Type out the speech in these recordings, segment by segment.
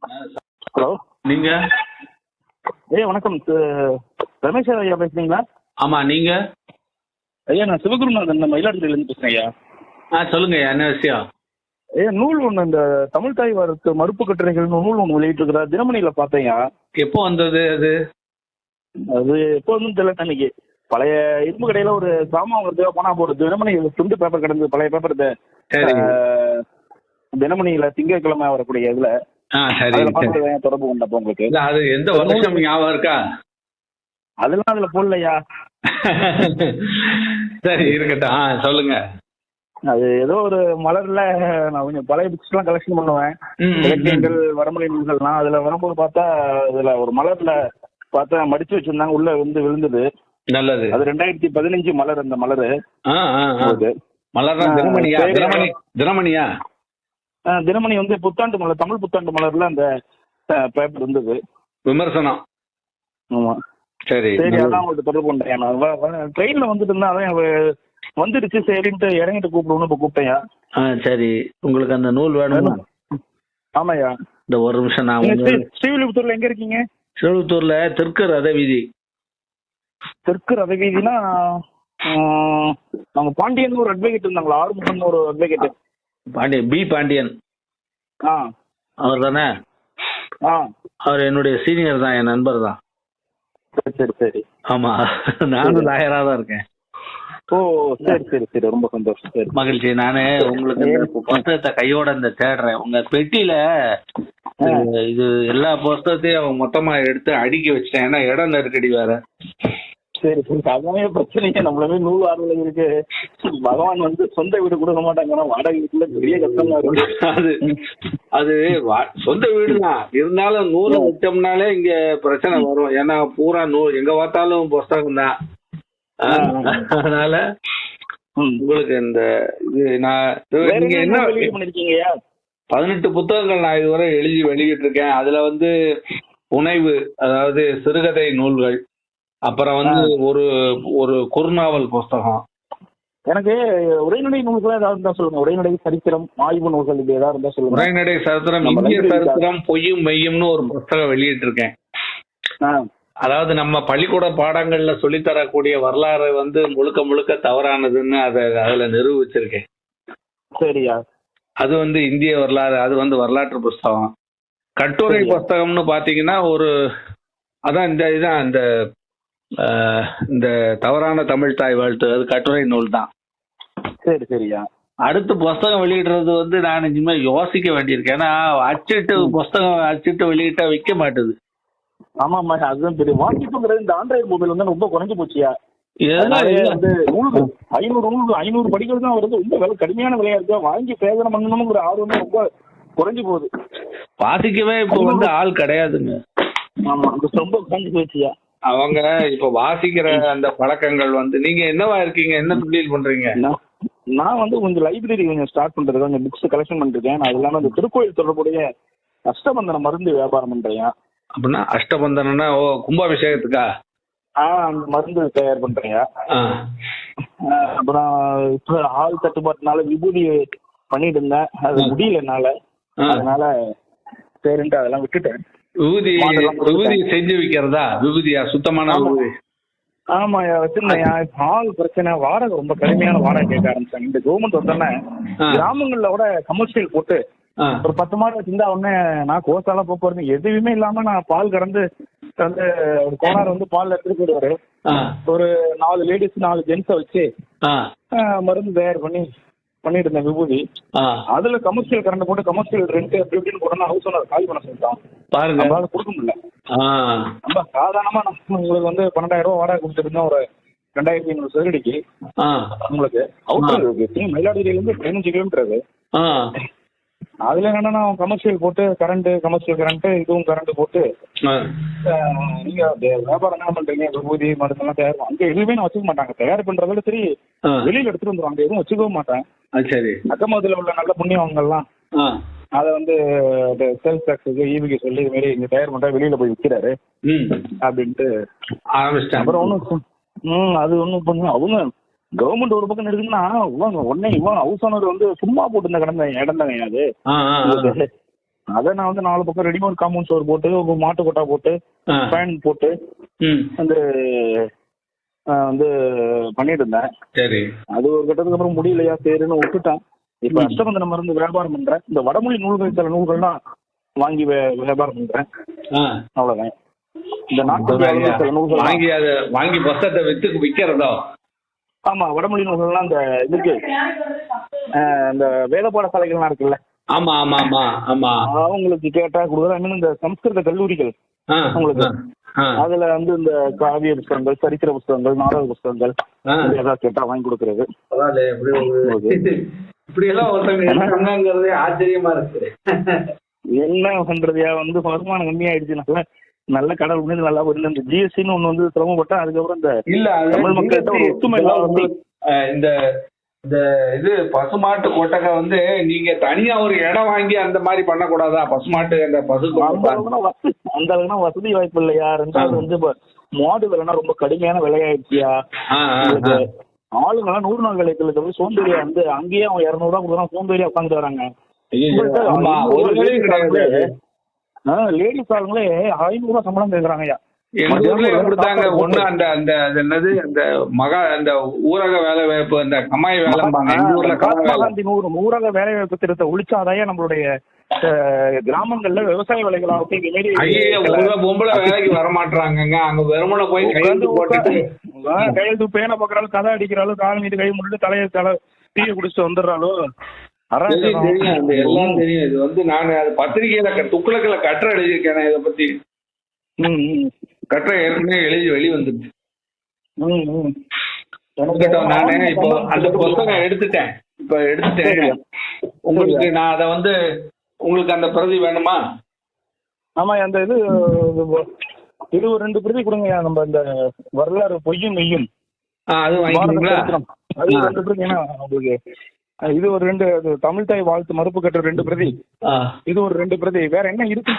Hello, நீங்க? வணக்கம். ரமேஷ் ஐயா பேசுறீங்களா? ஆமா, நீங்க? ஐயா, நான் சிவகுருநாதன், இந்த மயிலாடுதுறையிலேருந்து பேசுறேன் ஐயா. சொல்லுங்க, என்ன விஷயம்? நூல் ஒன்று, இந்த தமிழ் தாய் வாரத்து மறுப்பு கட்டுரைகள் நூல் ஒன்று வெளியிட்டு இருக்கிறா, தினமணியில பார்த்தேன்யா. எப்போ வந்தது அது? அது எப்போ வந்து தெரியல. அன்னைக்கு பழைய இரும்பு கடையில ஒரு சாமான் வருது, போனா போடுறது தினமணி துண்டு பேப்பர் கிடந்து, பழைய பேப்பர் சரி. தினமணியில திங்கட்கிழமை வரக்கூடிய இதுல சரி, தொடர்பு கொண்டப்போ உங்களுக்கு அது எந்த வருஷம் ஞாபகம் இருக்கா? அதெல்லாம் அதுல போடலையா. சரி, இருக்கட்டும். சொல்லுங்க. அது ஏதோ ஒரு மலர்ல நான் கொஞ்சம் பழைய புக்ஸ் எல்லாம் கலெக்ஷன் பண்ணுவேன், இலக்கியங்கள் வரமொழி நூல்கள்லாம். அதுல வரும்போது பார்த்தா அதுல ஒரு மலர்ல பார்த்தா மடிச்சு வச்சிருந்தாங்க, உள்ள வந்து விழுந்தது. நல்லது. அது 2015 மலர். அந்த மலரு மலர் தினமணியா? தினமணியா? தினமணி வந்து புத்தாண்டு மலர், தமிழ் புத்தாண்டு மலர்ல அந்த பேப்பர் இருந்தது, விமர்சனம். ஆமா, சரி சரி. அதான் உங்களுக்கு தொடர்பு கொண்டேன். நான் ட்ரெயின்ல வந்துட்டு இருந்தேன், அதான் வந்துடுச்சு சரின்ட்டு இறங்கிட்டு கூப்பிடுவோம்னு இப்போ கூப்பிட்டேயா. சரி, உங்களுக்கு அந்த நூல் வேணுமா? ஆமாய்யா. இந்த ஒரு நிமிஷம். நான் ஸ்ரீவில்லிபுத்தூர்ல எங்க இருக்கீங்க? ஸ்ரீவில்லிபுத்தூர்ல தெற்கு ரத வீதி. தெற்கு ரத வீதினா அவங்க பாண்டியன் ஒரு அட்வொகேட் இருந்தாங்களா, ஆறுமுகன் ஒரு அட்வொகேட். பாண்டியன், பி பாண்டியன். அவர் தானே? அவர் என்னுடைய சீனியர் தான், என் நண்பர் தான். சரி சரி சரி. ஆமா, நானும் லாயரா தான் இருக்கேன். ஓ, சரி சரி சரி. ரொம்ப சந்தோஷம். சரி, மகிழ்ச்சி. நானு உங்களுக்கு புத்தகத்தை கையோட இந்த தேடுறேன். உங்க பெட்டியில இது எல்லா புத்தகத்தையும் மொத்தமா எடுத்து அடுக்கி வச்சிட்டேன், ஏன்னா இடம் நெருக்கடி வேற. சரி சரி. அதானே பிரச்சனையே. நம்மளவே நூல் ஆர்வம் இருக்கு. பகவான் வந்து சொந்த வீடு கொடுக்க மாட்டாங்கன்னா வாடகை வீட்டுல பெரிய கஷ்டமா இருக்கு. அது சொந்த வீடு தான் இருந்தாலும் நூலை வச்சோம்னாலே இங்க பிரச்சனை வரும். ஏன்னா பூரா நூல், எங்க பார்த்தாலும் புஸ்தகம் தான். அதனால உங்களுக்கு இந்த இது நீங்க என்ன பண்ணிருக்கீங்கயா? 18 புத்தகங்கள் நான் இதுவரை எழுதி வெளியிட்டு இருக்கேன். அதுல வந்து புனைவு, அதாவது சிறுகதை நூல்கள், அப்புறம் வந்து ஒரு குறுநாவல் புஸ்தகம். எனக்கு உரைநடை நூல்கள் ஏதாவது இருந்தா சொல்லுங்க. உரைநடை, சரித்திரம், ஆய்வு நூல்கள் இது ஏதாவது இருந்தா சொல்லுங்க. உரைநடை, சரித்திரம், இந்திய சரித்திரம், பொய்யும் மெய்யும்னு ஒரு புஸ்தகம் வெளியிட்டு இருக்கேன். அதாவது நம்ம பள்ளிக்கூட பாடங்கள்ல சொல்லித்தரக்கூடிய வரலாறு வந்து முழுக்க முழுக்க தவறானதுன்னு அதுல நிரூபிச்சிருக்கேன். சரியா. அது வந்து இந்திய வரலாறு, அது வந்து வரலாற்று புஸ்தகம். கட்டுரை புஸ்தகம்னு பாத்தீங்கன்னா அதான் இந்த இந்த தவறான தமிழ் தாய் வாழ்த்து, அது கட்டுரை நூல் தான். சரி சரியா. அடுத்து புஸ்தகம் வெளியிடுறது வந்து நான் இனிமே யோசிக்க வேண்டியிருக்கேன். ஏன்னா புஸ்தகம் அச்சிட்டு வெளியிட்டா விற்க மாட்டுது. ஆமா ஆமா, அதுதான் தெரியும். வாசிப்புங்கிறது இந்த ஆண்ட்ராய்டு மொபைல் வந்து ரொம்ப குறைஞ்சு போச்சியா. வந்து 500 படிக்கிறது தான் வருது. ரொம்ப விலை கடுமையான விலையா இருக்கு. வாங்கி சேதனம் பண்ணணுங்கிற ஆர்வமே ரொம்ப குறைஞ்சு போகுது. வாசிக்கவே இப்போ வந்து ஆள் கிடையாதுங்க. ஆமா, ரொம்ப குறைஞ்சு போச்சியா. அவங்க இப்ப வாசிக்கிற அந்த பழக்கங்கள் வந்து. நீங்க என்னவா இருக்கீங்க, என்ன தொழில் பண்றீங்க? நான் வந்து கொஞ்சம் லைப்ரரி கொஞ்சம் ஸ்டார்ட் பண்றது, கொஞ்சம் புக்ஸ் கலெக்ஷன் பண்ணிருக்கேன். நான் இல்லாம அந்த திருக்கோயில் தொடர்புடைய அஷ்டபந்தன மருந்து வியாபாரம் பண்றேன். அப்படின்னா அஷ்டபந்தனா கும்பாபிஷேகத்துக்கா? அந்த மருந்து தயார் பண்றேன். அப்புறம் இப்ப ஆள் தட்டுப்பாட்டுனால விபூதி பண்ணிட்டு இருந்தேன், அது முடியல என்னால. அதனால சரின்ட்டு அதெல்லாம் விட்டுட்டேன். விபூதி செஞ்சு விக்கிறதா? விபூதியா? சுத்தமான விபூதி? ஆமா வச்சிருந்தேன். ஆள் பிரச்சனை, வாடகை ரொம்ப கடுமையான வாடகை கேட்க ஆரம்பிச்சாங்க. இந்த கவர்மெண்ட் வந்தோடனே கிராமங்கள்ல கூட கமர்ஷியல் போட்டு ஒரு 10 மாடு வச்சிருந்தா உடனே நான் கோசால போறது எதுவுமே இல்லாம நான் பால் கறந்து வந்து ஒரு கோனார் வந்து பால் எடுத்துட்டு போயிடுவாரு. ஒரு 4 லேடிஸ் 4 ஜென்ஸை வச்சு மருந்து தயார் பண்ணிட்டு இருந்தேன் விபூதி. அதுல கமர்ஷியல் கரண்ட் போட்டு கமர்ஷியல் ரெண்ட் எப்படி இப்படின்னு போட்டோம்னா ஹவுஸ் ஓனர் காலி பண்ண சொல்லிட்டான். பாருங்க, நம்மளால கொடுக்க முடியல. நம்ம சாதாரணமா உங்களுக்கு வந்து 12,000 ரூபாய் வாடகை கொடுத்துருந்தோம், ஒரு 2500 சதுரடிக்கு. உங்களுக்கு அவுட்டர் மயிலாடுதுறையில இருந்து 15 கிலோமீட்டர். அதுல என்னன்னா கமர்ஷியல் போட்டு கமர்ஷியல் கரண்ட் இதுவும் கரண்ட் போட்டு நீங்க வியாபாரம் என்ன பண்றீங்க? விபூதி மருந்து எல்லாம் தயார் அங்க எதுவுமே நான் வச்சுக்க மாட்டாங்க. தயார் பண்றதோட சரி வெளியில எடுத்துட்டு வந்துடும், அங்க எதுவும் வச்சுக்கவும் மாட்டேன். சரி. அக்கமதுல உள்ள நல்ல புண்ணியவங்கெல்லாம் அதை வந்து சேல்ஸ் டாக்ஸுக்கு ஈவிக்கு சொல்லி இது மாதிரி இங்க தயார் பண்ற வெளியில போய் விற்கிறாரு அப்படின்ட்டு ஆரம்பிச்சிட்டேன். அப்புறம் ஒன்னும் அது ஒன்றும் பண்ண அவங்க கவர்மெண்ட் ஒரு பக்கம் இருக்குன்னா உடனே ஹவுஸ் ஓனர் வந்து சும்மா போட்டு கடந்த இடம் தானே அது. அதை நான் வந்து 4 பக்கம் ரெடிமேட் காம்பவுண்ட் சோர் போட்டு மாட்டு கொட்டா போட்டு ஃபேன் போட்டு வந்து வந்து பண்ணிட்டு இருந்தேன். சரி. அது ஒரு கட்டத்துக்கு அப்புறம் முடியலையா சரின்னு விட்டுட்டேன். இப்ப அஷ்டபந்தன மருந்து வியாபாரம் பண்றேன். இந்த வடமொழி நூல்கள் சில நூல்கள்லாம் வாங்கி வியாபாரம் பண்றேன். அவ்வளவுதான். இந்த நாட்டு சில நூல்கள் வாங்கி அதை வாங்கி புத்தகத்தை விற்கிறதோ. ஆமா, வடமொழி நூல்கள்லாம் இந்த இதுக்கு இந்த வேத பாடசாலைகள்லாம் இருக்குல்ல. ஆமா ஆமா ஆமா ஆமா. அவங்களுக்கு கேட்டா கொடுக்குறேன். இன்னும் இந்த சம்ஸ்கிருத கல்லூரிகள் அவங்களுக்கு அதுல வந்து இந்த காவிய புத்தகங்கள், சரித்திர புத்தகங்கள், நாடக புத்தகங்கள் ஏதாவது கேட்டா வாங்கி கொடுக்கறது. இப்படி எல்லாம் ஒருத்தங்க ஆச்சரியமா இருக்கு. என்ன பண்றதையா வந்து வருமானம் கம்மியாயிடுச்சு. நல்ல கடல் முடிஞ்சு நல்லா போயிருந்து. இந்த ஜிஎஸ்டின்னு ஒண்ணு வந்து சிரமப்பட்டா அதுக்கப்புறம் இந்த இல்ல தமிழ் மக்கள்கிட்ட ஒரு ஒத்துமை இந்த இது பசுமாட்டு கொட்டகை வந்து நீங்க தனியா ஒரு இடம் வாங்கி அந்த மாதிரி பண்ணக்கூடாதா? பசுமாட்டு அந்த பசு அந்த அளவுக்குனா வசதி வாய்ப்பு இல்லையா? ரெண்டாவது வந்து இப்ப மாடு விலைனா ரொம்ப கடுமையான விலையாயிடுச்சியா. ஆளுங்கெல்லாம் 100 நாள் வேலைக்கு போய் சோம்பேறியா வந்து அங்கேயே அவன் 200 ரூபா கொடுக்குறான், சோம்பேறியா உட்காந்துட்டு வராங்க. லேடிஸ் ஆளுங்களே 500 ரூபாய் சம்பளம் கேட்கறாங்கய்யா. கொடுத்தாங்க ஒண்ணு அந்த அந்த என்னது அந்த அந்த ஊரக வேலை வாய்ப்பு, அந்த கமாய் வேலை ஊரக வேலை வாய்ப்பு திட்டத்தை ஒழிச்சாதான் நம்மளுடைய கிராமங்கள்ல விவசாய வேலைகளாகட்டும் பொம்பளை வேலைக்கு வர மாட்டாங்க. அங்க வெறுமனை போய் கையெழுத்து பேனை பாக்குறாலும் கதை அடிக்கிறாலும் கால் நீட்டு கை முட்டு தலையை டீயை குடிச்சிட்டு வந்துடுறாலும் தெரியும். எல்லாம் தெரியும். இது வந்து நான் பத்திரிகையில துக்குளக்கில கட்டுரை எழுதியிருக்கேன். இதை பத்தி கட்டுரை ஏற்கனவே எழுதி வெளி வந்துருச்சு. நானு இப்போ அந்த புத்தகம் எடுத்துட்டேன். உங்களுக்கு நான் அதை வந்து உங்களுக்கு அந்த பிரதி வேணுமா? ஆமா, அந்த இது 2 பிரதி கொடுங்க. நம்ம இந்த வரலாறு பொய்யும் மெய்யும் அது வாங்கிக்கிறீங்களா? அது 2 பிரதி. ஏன்னா உங்களுக்கு இது ஒரு 2 தமிழ் தாய் வாழ்த்து மறுப்பு கட்டுற 2 பிரதி, இது ஒரு 2 பிரதி. வேற என்ன இருக்கு?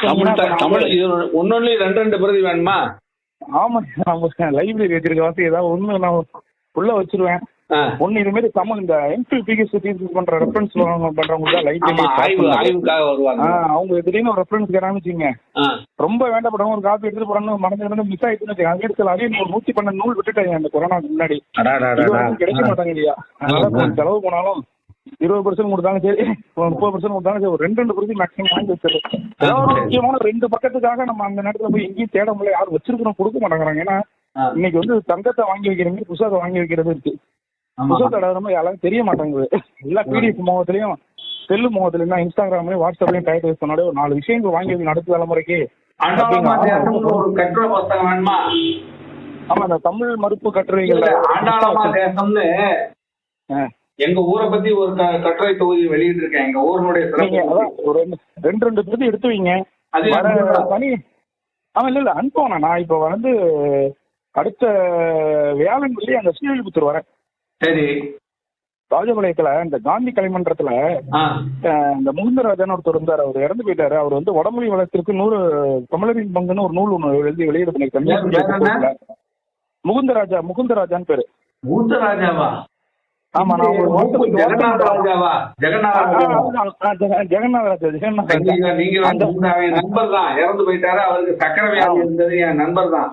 ஒன்னொன்னு 2 பிரதி வேணுமா? ஆமா, லைப்ரரி வச்சிருக்க வாசி ஏதாவது ஒண்ணு நான் உள்ள வச்சிருவேன். ஒண்ணு இது மாதிரி தமிழ் இந்த எம்ஃபில் பிஹெச்டி பண்ற ரெஃபரன்ஸ் பண்றவங்க தான் லைப்ரரி அவங்க திடீர்னு ஒரு ரெஃபரன்ஸ் கேட்டாங்க, ரொம்ப வேண்டப்பட்டவங்க ஒரு காப்பி எடுத்துட்டு போறாங்க, மறந்து மிஸ் ஆயிடுச்சு. அங்கே எடுத்து அதே ஒரு 112 நூல் விட்டுட்டாங்க அந்த கொரோனாக்கு முன்னாடி. கிடைக்க மாட்டாங்க இல்லையா? அதனால செலவு போனாலும் 20% கொடுத்தாங்க சரி, 30% கொடுத்தாங்க சரி, ஒரு 2 பிரதி மேக்ஸிமம் வாங்கி வச்சிரு. ஏதாவது முக்கியமான 2 பக்கத்துக்காக நம்ம அந்த நேரத்துல போய் எங்கேயும் தேட முடியல. யாரும் வச்சிருக்கிறோம் கொடுக்க மாட்டேங்கிறாங்க. ஏன்னா இன்னைக்கு வந்து தங்கத்தை வாங்கி வைக்கிறவங்க புத்தகத்தை வாங்கி வைக்கிறது இருக்கு. புத்தகத்தோட ரொம்ப யாரும் தெரிய மாட்டேங்குது. எல்லா பிடிஎஃப் முகத்திலையும் செல்லு முகத்துலயும் இன்ஸ்டாகிராம்லயும் வாட்ஸ்அப்லயும் டைப் வைஸ் பண்ணாலே ஒரு 4 விஷயங்கள் வாங்கி வைக்கணும் அடுத்த தலைமுறைக்கு. ஆமா, அந்த தமிழ் மறுப்பு கட்டுரைகள் எங்க ஊரை பத்தி ஒரு கட்டுரை தொகுதி வெளியிட்டு இருக்கேன். எங்க ஊருடைய ஒரு 2 பிரதி எடுத்து வைங்க. தனி இல்ல அனுப்புவேன். நான் இப்ப வந்து அடுத்த வியாழன் வெள்ளி அந்த ஸ்ரீவில்லிபுத்தூர் வரேன். சரி. ராஜபாளையத்துல இந்த காந்தி கலைமன்றத்துல இந்த முகுந்தராஜன் ஒருத்தர் இருந்தார். அவர் இறந்து போயிட்டாரு. அவர் வந்து வடமொழி வளத்திற்கு 100 தமிழரின் பங்குன்னு ஒரு நூல் ஒண்ணு எழுதி வெளியிட பண்ணிருக்கேன். முகுந்தராஜான்னு பேரு. முகுந்தராஜாவா? ஆமா, நான் ஜெகநாத ராஜா. நண்பர் தான், இறந்து போயிட்டாரு. அவருக்கு சக்கரை வியாதி இருந்தது, என் நண்பர் தான்.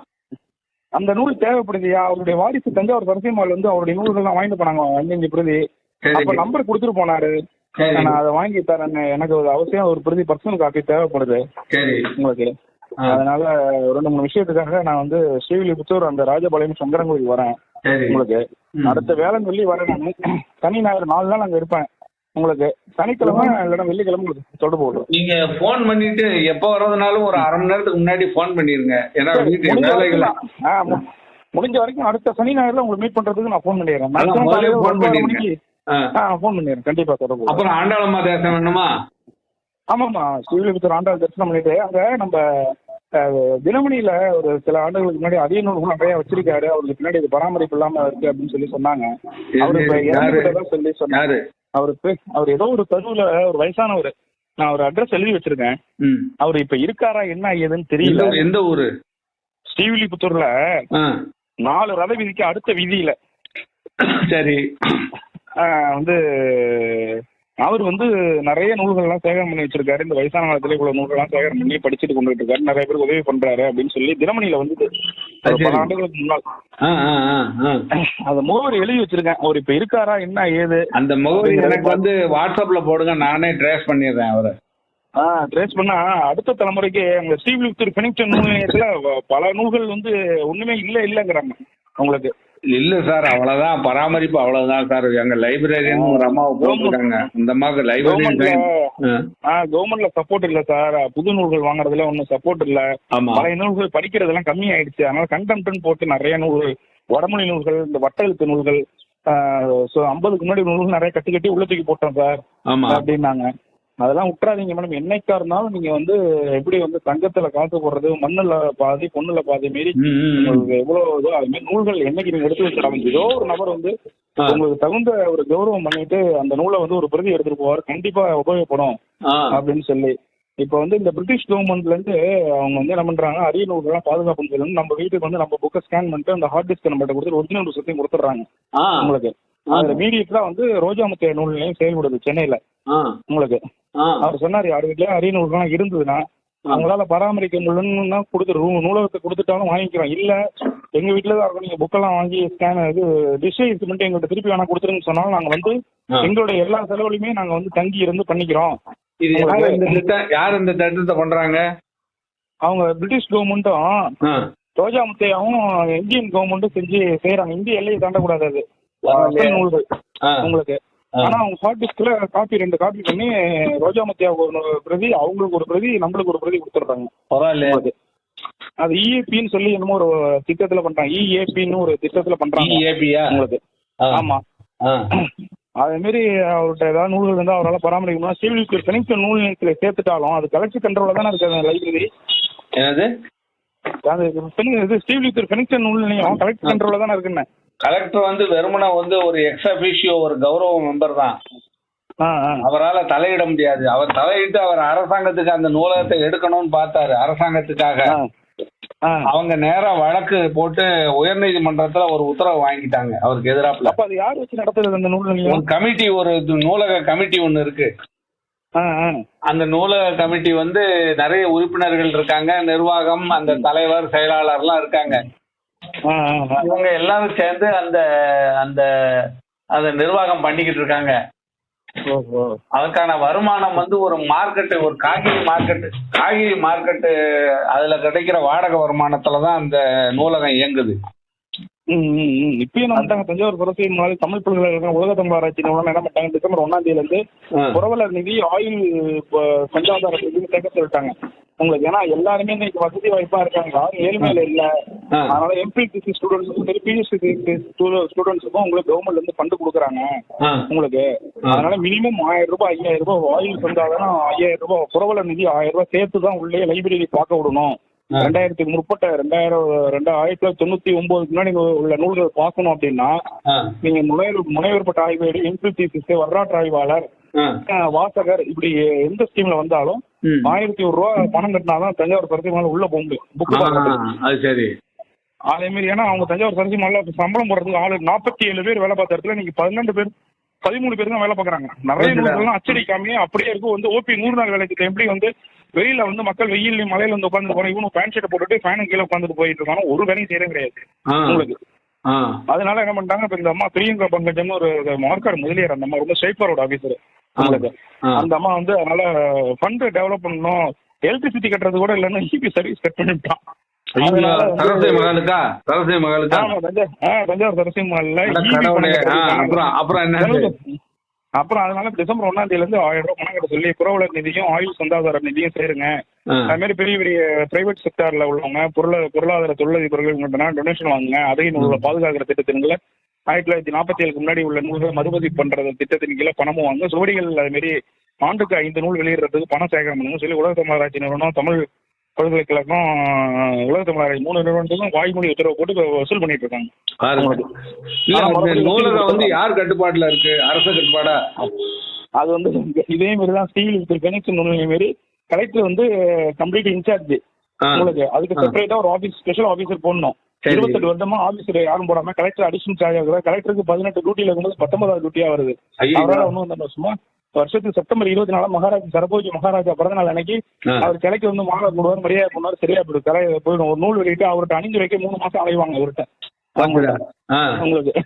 அந்த நூல் தேவைப்படுதுயா. அவருடைய வாரிசு தஞ்சாவூர் சரசியம்மாள் வந்து அவருடைய நூல்கள்லாம் வாங்கிட்டு போனாங்க 5 பிரதி. அப்ப நம்பர் கொடுத்துட்டு போனாரு. நான் அதை வாங்கி தரேன். எனக்கு ஒரு அவசியம் ஒரு பிரதி பர்சனல் காப்பி தேவைப்படுது உங்களுக்கு. அதனால 2-3 விஷயத்துக்காக நான் வந்து ஸ்ரீவில்லிபுத்தூர் அந்த ராஜபாளையம் சங்கரங்கோயில் வரேன் உங்களுக்கு. அடுத்த வேளன் வெள்ளி வரேன். நான் சனி ஞாயிறு 4 நாள் அங்க இருப்பேன் உங்களுக்கு. சனிக்கிழமை இல்லைன்னா வெள்ளிக்கிழமை உங்களுக்கு தொடர்பு போடுறோம். நீங்க போன் பண்ணிட்டு எப்ப வர்றதுனாலும் ஒரு 1/2 மணி நேரத்துக்கு முன்னாடி போன் பண்ணிருங்க. ஏன்னா முடிஞ்ச வரைக்கும் அடுத்த சனி ஞாயிறுல உங்களுக்கு மீட் பண்றதுக்கு நான் போன் பண்ணிடுறேன். போன் பண்ணிடுறேன் கண்டிப்பா தொடர்பு. அப்புறம் ஆண்டாளம்மா தரிசனம் வேணுமா? ஆமாமா, ஸ்ரீவில்லிபுத்தூர் ஆண்டாள் தரிசனம் பண்ணிட்டு அங்க நம்ம தினமணியில ஒரு சில ஆண்டுகளுக்கு முன்னாடி அதே நூல்கள் நிறைய வச்சிருக்காரு. அவருக்கு பின்னாடி இது பராமரிப்பு இல்லாம இருக்கு அப்படின்னு சொல்லி சொன்னாங்க. அவரு சொல்லி சொன்னாரு. அவர் ஏதோ ஒரு தெருவுல ஒரு வயசானவர். நான் ஒரு அட்ரஸ் எழுதி வச்சிருக்கேன். அவர் இப்ப இருக்காரா என்ன ஏதுன்னு தெரியல. எந்த ஊரு? ஸ்ரீவில்லிபுத்தூர்ல 4 ரத வீதிக்கு அடுத்த வீதியில. சரி. வந்து அவர் வந்து நிறைய நூல்கள்லாம் சேகரம் பண்ணி வச்சிருக்காரு. இந்த வயசான காலத்துல இவ்வளவு நூல்கள்லாம் சேகரம் பண்ணி படிச்சுட்டு கொண்டுட்டு இருக்காரு. நிறைய பேருக்கு உதவி பண்றாரு அப்படின்னு சொல்லி தினமணியில வந்து பல ஆண்டுகளுக்கு முன்னால் அந்த முகவரி எழுதி வச்சிருக்கேன். அவர் இப்ப இருக்காரா என்ன ஏது அந்த முகவரி எனக்கு வந்து வாட்ஸ்அப்ல போடுங்க, நானே ட்ரேஸ் பண்ணிடுறேன் அவரை. ட்ரேஸ் பண்ணா அடுத்த தலைமுறைக்கு அங்க ஸ்ரீவில்லிபுத்தூர் பெனிங்டன் நூல் நிலையத்துல பல நூல்கள் வந்து ஒண்ணுமே இல்லங்கிறாங்க உங்களுக்கு. இல்ல சார், அவ்வளவுதான் பராமரிப்பு, அவ்வளவுதான் சார். எங்க லைப்ரரியன் ஒரு அம்மாவை போட்டுருக்காங்க. இந்த அம்மாவுக்கு லைப்ரரியன் கவர்மெண்ட்ல சப்போர்ட் இல்ல சார். புது நூல்கள் வாங்குறதுல ஒன்னும் சப்போர்ட் இல்ல. பழைய நூல்கள் படிக்கிறதெல்லாம் கம்மி ஆயிடுச்சு. அதனால கண்டெம்ட்னு போட்டு நிறைய நூல்கள், வடமொழி நூல்கள், இந்த வட்டெழுத்து நூல்கள் 50க்கு முன்னாடி நூல்கள் நிறைய கட்டி கட்டி உள்ள தூக்கி போட்டோம் சார் அப்படின்னாங்க. அதெல்லாம் விட்டுறாதீங்க மேடம். என்னைக்கா இருந்தாலும் நீங்க வந்து எப்படி வந்து தங்கத்துல காசு போடுறது, மண்ணுல பாதி பொண்ணுல பாதி மாரி உங்களுக்கு எவ்வளவு இதோ அது மாதிரி நூல்கள் என்னைக்கு நீங்க எடுத்து வச்சிடாங்க. ஏதோ ஒரு நபர் வந்து உங்களுக்கு தகுந்த ஒரு கௌரவம் பண்ணிட்டு அந்த நூலை வந்து ஒரு பிரதி எடுத்துட்டு போவார், கண்டிப்பா உபயோகப்படும் அப்படின்னு சொல்லி. இப்ப வந்து இந்த பிரிட்டிஷ் கவர்மெண்ட்ல இருந்து அவங்க வந்து என்ன பண்றாங்க, அரிய நூல்கள்லாம் பாதுகாப்புன்னு சொல்லி நம்ம வீட்டுக்கு வந்து நம்ம புக்கை ஸ்கேன் பண்ணிட்டு அந்த ஹார்ட் டிஸ்க் நம்மகிட்ட கொடுத்து ஒரிஜினல் சத்தையும் கொடுத்துட்றாங்க உங்களுக்கு. அதுல மீடியட்ல வந்து ரோஜாமுத்திய நூல் நிலையம் செயல்படுது சென்னையில உங்களுக்கு. அவர் சொன்னாரு, யார் வீட்லயும் அரிய நூல்கள்லாம் இருந்ததுன்னா அவங்களால பராமரிக்க முடியலன்னா நூலகத்தை கொடுத்துட்டாலும் வாங்கிக்கிறோம். இல்ல எங்க வீட்டுல தான் இருக்கும், நீங்க புக்கெல்லாம் வாங்கி ஸ்கேன் இது டிஜிட்டலைஸ் பண்ணிட்டு எங்கள்கிட்ட திருப்பி வேணா கொடுத்துருன்னு சொன்னாலும் நாங்க வந்து எங்களுடைய எல்லா செலவுலையுமே நாங்க வந்து தங்கி இருந்து பண்ணிக்கிறோம். யார் இந்த திட்டத்தை பண்றாங்க? அவங்க பிரிட்டிஷ் கவர்மெண்ட்டும் ரோஜாமுத்தையாவும் இந்தியன் கவர்மெண்ட்டும் செய்யறாங்க. இந்திய எல்லையை தாண்டக்கூடாது அது நூல்கள் உங்களுக்கு. ஆனா அவங்க ஹார்ட் டிஸ்க்ல ரெண்டு காப்பி பண்ணி ரோஜாமத்தியாவுக்கு ஒரு பிரதி, அவங்களுக்கு ஒரு பிரதி, நம்மளுக்கு ஒரு பிரதி கொடுத்துட்றாங்க. அது இஏபின்னு சொல்லி என்னமோ ஒரு திட்டத்துல பண்றாங்க. இஏபின்னு ஒரு திட்டத்துல பண்றாங்க உங்களுக்கு. ஆமா, அதே மாதிரி அவர்கிட்ட ஏதாவது நூல்கள் இருந்தா அவரால் பராமரிக்கணும். ஸ்ரீவில்லிபுத்தூர் பெனிங்டன் நூல் நிலையத்துல சேர்த்துட்டாலும் அது கலெக்டர் கண்ட்ரோல தானே இருக்கு அந்த லைப்ரரி. ஸ்ரீவில்லிபுத்தூர் பெனிங்டன் நூல் நிலையம் கலெக்டர் கண்ட்ரோல தானே இருக்குன்னு. கலெக்டர் வந்து வெறுமனா வந்து ஒரு எக்ஸ் அபிஷியோ, ஒரு கௌரவ மெம்பர் தான். அவரால் தலையிட முடியாது. அவர் தலையிட்டு அவர் அரசாங்கத்துக்கு அந்த நூலகத்தை எடுக்கணும்னு பார்த்தாரு அரசாங்கத்துக்காக. அவங்க நேரா வழக்கு போட்டு உயர்நீதிமன்றத்துல ஒரு உத்தரவு வாங்கிட்டாங்க அவருக்கு எதிராப்புல. அப்ப அது யார் வச்சு நடத்துறது அந்த நூல் நிலையம்? கமிட்டி, ஒரு நூலக கமிட்டி ஒண்ணு இருக்கு. அந்த நூலக கமிட்டி வந்து நிறைய உறுப்பினர்கள் இருக்காங்க, நிர்வாகம், அந்த தலைவர், செயலாளர்லாம் இருக்காங்க. இவங்க எல்லாரும் சேர்ந்து அந்த அந்த அந்த நிர்வாகம் பண்ணிக்கிட்டு இருக்காங்க. அதுக்கான வருமானம் வந்து ஒரு மார்க்கெட்டு, ஒரு காய்கறி மார்க்கெட்டு, அதுல கிடைக்கிற வாடகை வருமானத்துலதான் அந்த நூலகம் இயங்குது. இப்பயும் வந்துட்டாங்க. தஞ்சாவூர் புரட்சி முன்னாடி தமிழ் பல்கலைக்கழகம் உலக தமிழ் ஆராய்ச்சி நிறுவனம் என்ன பண்ணிட்டாங்க, டிசம்பர் 1ஆம் தேதியில இருந்து புரவலர் நிதி, ஆயுள் பஞ்சாதார நிதி சேர்க்க சொல்லிட்டாங்க உங்களுக்கு. ஏன்னா எல்லாருமே இன்னைக்கு வசதி வாய்ப்பா இருக்காங்க, யாரும் ஏழ்மையில இல்ல. அதனால எம்பிசிசி ஸ்டூடெண்ட்ஸுக்கும் சரி, பிஜிசிசி ஸ்டூடெண்ட்ஸுக்கும் உங்களுக்கு கவர்மெண்ட்ல இருந்து ஃபண்டு கொடுக்குறாங்க உங்களுக்கு. அதனால மினிமம் 1000 ரூபாய் 5000 ரூபாய் ஆயுள் சந்தாதாரம் 5000 ரூபாய், புரவலர் நிதி 1000 ரூபாய் சேர்த்து தான் உள்ளே லைப்ரரி பார்க்க விடணும். 1999 முன்னாடி உள்ள நூல்கள் பார்க்கணும் அப்படின்னா நீங்க முனைவர் பட்ட ஆய்வேடு, எம்பிசிசி, வரலாற்று ஆய்வாளர், வாசகர், இப்படி எந்த ஸ்கீம்ல வந்தாலும் 1100 ரூபாய் பணம் கட்டினாதான் தஞ்சாவூர் சரசி மேல உள்ள போக முடியும் புக்கு பார்க்கறதுக்கு. அதே மாதிரி ஏன்னா அவங்க தஞ்சாவூர் சரசி மேல சம்பளம் போடுறதுக்கு ஆளு 47 பேர் வேலை பார்த்த இடத்துல நீங்க 13 பேர் தான் வேலை பார்க்கறாங்க. நிறைய நூல்கள்லாம் அச்சடிக்காமே அப்படியே இருக்கும். வந்து ஓபி 100 நாள் வேலைக்கு எப்படி வந்து வெளியில வந்து மக்கள் வெயிலையும் மழையில வந்து உட்காந்து போறோம், இவனு பேண்ட் ஷர்ட் போட்டுட்டு ஃபேனும் கீழே உட்காந்துட்டு போயிட்டு இருக்காங்க, ஒரு வேலையும் செய்யறது கிடையாது உங்களுக்கு. அதனால என்ன பண்ணிட்டாங்க, இப்ப இந்த அம்மா பிரியங்கா பங்கஜம்னு ஒரு மார்க்காடு முதலியார், அந்த அம்மா ரொம்ப ஸ்ட்ரைட் ஃபார்வர்ட் ஆபீசர் உங்களுக்கு. அந்த அம்மா வந்து அதனால ஃபண்ட் டெவலப் பண்ணணும், எலக்ட்ரிசிட்டி கட்டுறது கூட இல்லைன்னு இபி சர்வீஸ் கட் பண்ணிட்டான். தஞ்சாவூர் சரசி மஹால்ல அப்புறம் அதனால டிசம்பர் 1ஆம் தேதியில இருந்து 1000 ரூபாய் பணம் கட்ட சொல்லி புரவலர் நிதியும் ஆயுள் சந்தாதார நிதியும் சேருங்க. அது மாதிரி பெரிய பெரிய பிரைவேட் செக்டார்ல உள்ளவங்க பொருளாதார தொழிலதிபர்கள் டொனேஷன் வாங்குங்க. அதையும் நூல்களை பாதுகாக்கிற திட்டத்தின்களை 1947க்கு முன்னாடி உள்ள நூல்களை மறுபதிப்பு பண்றது திட்டத்தின் கீழே பணமும் வாங்க. சுவடிகள் அது மாதிரி ஆண்டுக்கு 5 நூல் வெளியிடுறதுக்கு பணம் சேகரம் பண்ணுங்க சொல்லி உலக தமிழ் ஆராய்ச்சி நிறுவனம், தமிழ் பல்கலைக்கழகம், உலக தமிழ் ஆராய்ச்சி 3 நிறுவனத்துக்கும் வாய்மொழி உத்தரவு போட்டு வசூல் பண்ணிட்டு இருக்காங்க. நூலகம் வந்து யார் கட்டுப்பாட்டுல இருக்கு? அரசு கட்டுப்பாடா? அது வந்து இதே மாதிரிதான் ஸ்ரீவில்லிபுத்தூர் பெனிங்டன் நூல் நிலையம் மாரி கலெக்டர் வந்து கம்ப்ளீட் இன்சார்ஜ் உங்களுக்கு. அதுக்கு செப்பரேட்டா ஒரு ஆபீஸ், ஸ்பெஷல் ஆபீசர் போடணும். 28 வருஷமா ஆபீசர் யாரும் போடாம கலெக்டர் அடிஷனல் சார்ஜ் ஆகுது. கலெக்டருக்கு 18 டியூட்டில இருக்கும்போது 19வது டியூட்டியா வருது. அவரால் ஒன்றும் சும்மா வருஷத்துக்கு செப்டம்பர் 24 மகாராஜா சரபோஜி மகாராஜா பிறந்த நாள் அன்னைக்கு அவர் சிலைக்கு வந்து மாலை போடுவார், மரியாதை பண்ணுவார், சரியா போயிடும். தலை போயிடும். ஒரு நூல் வெளியிட்டு அவர்கிட்ட அணிஞ்சு வைக்க 3 மாசம் அலைவாங்க அவர்கிட்ட. உங்களுக்கு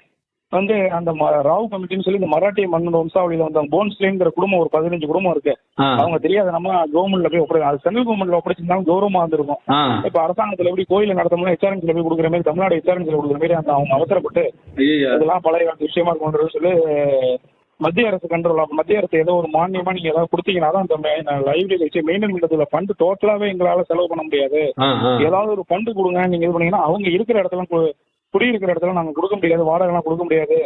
வந்து அந்த ராவ் கமிட்டின்னு சொல்லி இந்த மராட்டிய மன்னன் வம்சாவளியில வந்து போன்ஸ்லேங்கிற குடும்பம் ஒரு 15 குடும்பம் இருக்கு. அவங்க தெரியாத நம்ம கவர்மெண்ட்ல போய் ஒப்படை, அது சென்ட்ரல் கவர்மெண்ட்ல ஒப்படைச்சிருந்தாலும் கௌரவமா இருந்திருக்கும். இப்ப அரசாங்கத்துல எப்படி கோயில நடத்தணும்னா HRMC போய் கொடுக்குற மாதிரி, தமிழ்நாடு HRMC கொடுக்குற மாதிரி அந்த அவங்க அவசரப்பட்டு இதெல்லாம் பழைய காலத்து விஷயமா இருக்கும்ன்றது சொல்லி மத்திய அரசு கண்ட்ரோல் ஆகும். மத்திய அரசு ஏதோ ஒரு மானியமா நீங்க ஏதாவது கொடுத்தீங்கன்னா தான் அந்த லைப்ரரி வச்சு மெயின்டைன் பண்றதுல ஃபண்ட் டோட்டலாவே எங்களால செலவு பண்ண முடியாது. ஏதாவது ஒரு ஃபண்ட் கொடுங்க நீங்க இது பண்ணீங்கன்னா அவங்க இருக்கிற இடத்துல குடியிருக்கிற இடத்துல நாங்க கொடுக்க முடியாது, வாடகை எல்லாம் கொடுக்க முடியாது.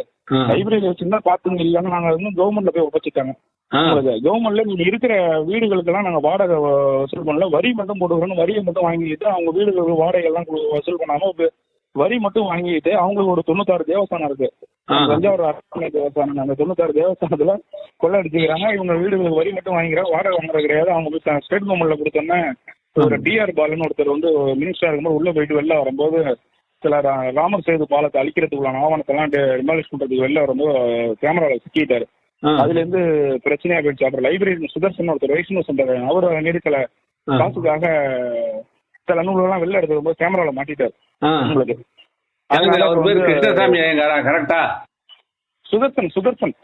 லைப்ரரி வச்சிருந்தா பாத்துங்க, இல்லைன்னா நாங்க வந்து கவர்மெண்ட்ல போய் ஒப்பச்சிட்டாங்க. கவர்மெண்ட்ல நீங்க இருக்கிற வீடுகளுக்கெல்லாம் நாங்க வாடகை வசூல் பண்ணல, வரி மட்டும் போட்டுக்கிறோம். வரியை மட்டும் வாங்கிட்டு அவங்க வீடுகளுக்கு வாடகை எல்லாம் வசூல் பண்ணாம வரி மட்டும் வாங்கிட்டு அவங்களுக்கு ஒரு 96 தேவஸ்தானம் இருக்கு. தஞ்சாவூர் அரண்மனை தேவஸ்தானம். அந்த 96 தேவஸ்தானத்துல கொள்ளை அடிச்சுக்கிறாங்க. இவங்க வீடுகளுக்கு வரி மட்டும் வாங்கிக்கிறாங்க, வாடகை வாங்குறது கிடையாது. அவங்க ஸ்டேட் கவர்மெண்ட்ல கொடுத்தோன்னா ஒரு டிஆர் பாலுன்னு ஒருத்தர் வந்து மினிஸ்டரா இருக்கும்போது உள்ள போயிட்டு வெளில வரும்போது சில ராமர் சேது பாலத்தை அழிக்கிறதுக்குள்ளான ஆவணத்தெல்லாம் டிமாலிஷ் பண்றதுக்கு வெளில வரும்போது கேமராவில் சிக்கிட்டாரு. அதுல இருந்து பிரச்சனையா போயிடுச்சு. அப்புறம் லைப்ரரி சுதர்சன் ஒருத்தர் வைஷ்ணவ சென்டர் அவர் நிறுத்தல காசுக்காக சில நூல்கள்லாம் வெளில எடுத்து வரும்போது கேமராவில் மாட்டிட்டாரு. உங்களுக்கு சுதர்சன் சுதர்சன்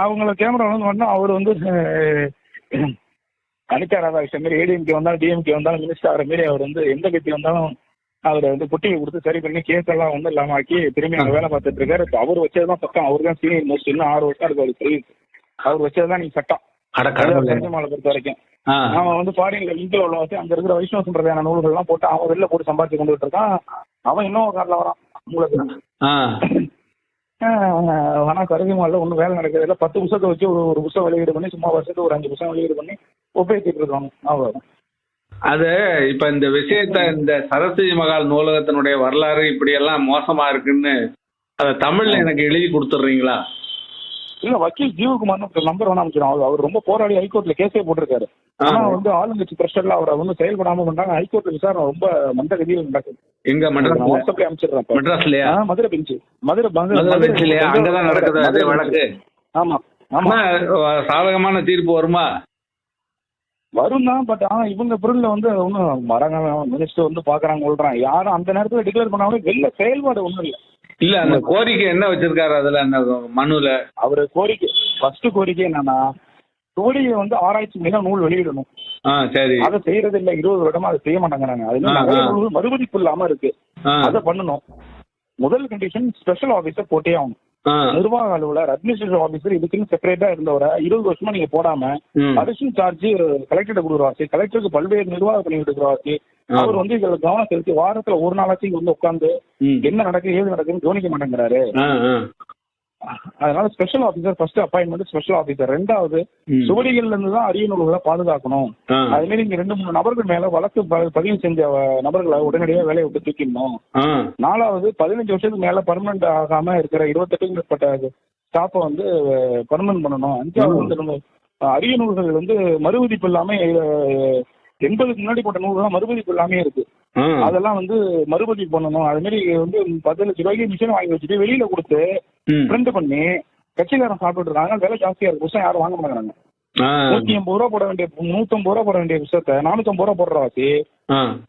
அவங்கள கேமரா வந்து அவர் வந்து அனிதா ராதாகிருஷ்ணன் மாரி ஏடிஎம்கே வந்தாலும் டிஎம்கே வந்தாலும் மினிஸ்டர் ஆகிற மாரி அவர் வந்து எந்த கட்சி வந்தாலும் அவர் வந்து குட்டியை கொடுத்து சரி பண்ணி கேஸ் எல்லாம் ஒன்றும் இல்லாம ஆக்கி திரும்பி அங்கே வேலை பார்த்துட்டு இருக்காரு. அவர் வச்சதுதான் சட்டம். அவரு தான் சீனியர் மோஸ்ட். இன்னும் 6 வருஷம் இருக்கு அவருக்கு சர்வீஸ். அவர் வச்சதுதான் நீங்க சட்டம் சஞ்சமாலை பொறுத்த வரைக்கும். அவன் வந்து ஃபாரின்ல இந்தியா உள்ள வச்சு அங்க இருக்கிற வைஷ்ணவ சம்பிரதாயான நூல்கள் எல்லாம் போட்டு அவன் வெளில போட்டு சம்பாதிச்சு கொண்டுட்டு இருக்கான். அவன் இன்னும் காரில் வரான் உங்களுக்கு. ஆனா கருதிமால ஒன்றும் வேலை நடக்கிறது இல்லை. 10 புத்தகத்தை வச்சு ஒரு புத்தகம் வெளியீடு பண்ணி சும்மா வருஷத்துக்கு ஒரு 5 புத்தகம் வெளியீடு பண்ணி ஒப்பேத்திட்டு இருக்காங்க. அவ்வளவுதான். அது இப்ப இந்த விஷயத்த இந்த சரஸ்வதி மகால் நூலகத்தினுடைய வரலாறு இப்படி எல்லாம் மோசமா இருக்குன்னு அதை தமிழ்ல எனக்கு எழுதி கொடுத்துட்றீங்களா? இல்ல, வக்கீல் ஜீவகுமார்னு நம்பர் வேணா அமைச்சிடும். அவர் ரொம்ப போராடி ஹைகோர்ட்ல கேஸே போட்டிருக்காரு. ஆனா வந்து ஆளுங்கட்சி பிரஷர்ல அவரை வந்து செயல்படாம பண்றாங்க. ஹைகோர்ட்ல விசாரணை ரொம்ப மந்த கதியில் நடக்குது. எங்க வாட்ஸ்அப்ல அமைச்சிடுறேன். மெட்ராஸ்லயா? மதுரை பெஞ்ச். மதுரை அங்கதான் நடக்குது வழக்கு. ஆமா ஆமா. சாதகமான தீர்ப்பு வருமா? வரும் தான். பட் ஆனா இவங்க பொருள்ல வந்து ஒன்னும் வராங்க. மினிஸ்டர் வந்து பாக்குறாங்க சொல்றாங்க. யாரும் அந்த நேரத்துல டிக்ளேர் பண்ணாலும் வெளில செயல்பாடு ஒண்ணும் இல்லை. இல்ல, அந்த கோரிக்கை என்ன வச்சிருக்காரு அதுல அந்த மனுல? அவரு கோரிக்கை ஃபர்ஸ்ட் கோரிக்கை என்னன்னா தோழியை வந்து ஆராய்ச்சி மீது நூல் வெளியிடணும். சரி, அதை செய்யறது இல்ல. 20 வருடமா அதை செய்ய மாட்டேங்கிறாங்க. அது மறுமதிப்பு இல்லாம இருக்கு. அதை பண்ணணும். முதல் கண்டிஷன் ஸ்பெஷல் ஆபீசர் போட்டே ஆகணும். நிர்வாக அலுவலர் அட்மினிஸ்ட்ரேட்டிவ் ஆபீசர் இதுக்குன்னு செப்பரேட்டா இருந்தவரை 20 வருஷமா நீங்க போடாம அடிஷனல் சார்ஜ் கலெக்டர் கொடுக்குறவாச்சு, கலெக்டருக்கு பல்வேறு நிர்வாக பணி கொடுக்குறவாச்சு. அவர் வந்து இதுல கவனம் செலுத்தி வாரத்துல ஒரு நாளாச்சும் இங்க வந்து உட்காந்து என்ன நடக்குது ஏது நடக்குதுன்னு கவனிக்க மாட்டேங்கிறாரு. அதனால special officer first appointment special officer. 2வது சுவடிகள்ல இருந்து தான் அரிய நூல்களை பாதுகாக்கணும். அது மாதிரி இங்க 2-3 நபர்கள் மேல வழக்கு பதிவு செஞ்ச நபர்களை உடனடியாக வேலையை விட்டு தூக்கிடணும். 4வது 15 வருஷத்துக்கு மேல பர்மனன்ட் ஆகாம இருக்கிற 28க்கும் மேற்பட்ட ஸ்டாஃபை வந்து பர்மனன்ட் பண்ணணும். 5வது வந்து அரிய நூல்கள் வந்து மறுமதிப்பு இல்லாம 80க்கு முன்னாடி போட்ட நூல்கள் மறுமதிப்பு இல்லாமே இருக்கு. அதெல்லாம் வந்து மறுமதிப்பு பண்ணணும். அது மாதிரி வந்து 10 லட்சம் ரூபாய்க்கு மிஷின் வாங்கி வச்சுட்டு வெளியில கொடுத்து பிரிண்ட் பண்ணி கட்சிக்காரன் சாப்பிட்டு இருக்காங்க. விலை ஜாஸ்தியா இருக்கு. புத்தகம் யாரும் வாங்க மாட்டாங்க. 180 ரூபா போட வேண்டிய 150 ரூபா போட வேண்டிய புத்தகத்தை 450 ரூபா போடுற வாசி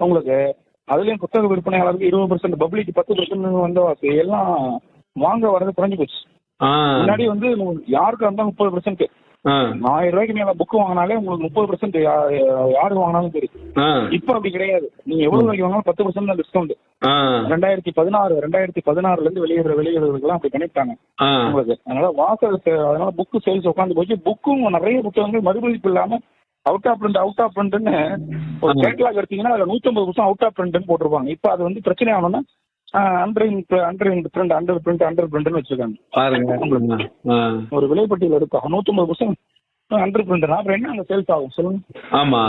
உங்களுக்கு. அதுலயும் புத்தக விற்பனையாளருக்கு 20%, பப்ளிக் 10% வந்த வாசி எல்லாம் வாங்க வர்றது குறைஞ்சு போச்சு. முன்னாடி வந்து யாருக்கு வந்தா 30%. 1000 ரூபாய்க்கு மேல புக் வாங்கினாலே உங்களுக்கு 30% யாருக்கு வாங்கினாலும் தெரியும். இப்ப அப்படி கிடையாது. நீங்க எவ்வளவு ரூபாய்க்கு வாங்கினாலும் 10% தான் டிஸ்கவுண்ட். 2016 இருந்து வெளியிடுறதுக்கெல்லாம் அப்படி பண்ணிட்டாங்க உங்களுக்கு. அதனால அதனால புக்கு சேல்ஸ் உட்காந்து போச்சு. புக்கும் நிறைய புத்தகங்கள் மறுமதிப்பு இல்லாம அவுட் ஆஃப் பிரிண்ட்னு ஒரு கேட்லாக் எடுத்தீங்கன்னா அதுல 150% அவுட் ஆஃப் பிரிண்ட்னு போட்டிருப்பாங்க. இப்ப அது வந்து பிரச்சனை ஆகணும்னா அண்டர் பிரிண்ட் வச்சிருக்காங்க. ஒரு விலைப்பட்டியல் இருக்கா 150% அண்டர் பிரிண்ட். அப்புறம் என்ன அங்க சேல்ஸ் ஆகும் சொல்லுங்க? ஆமா,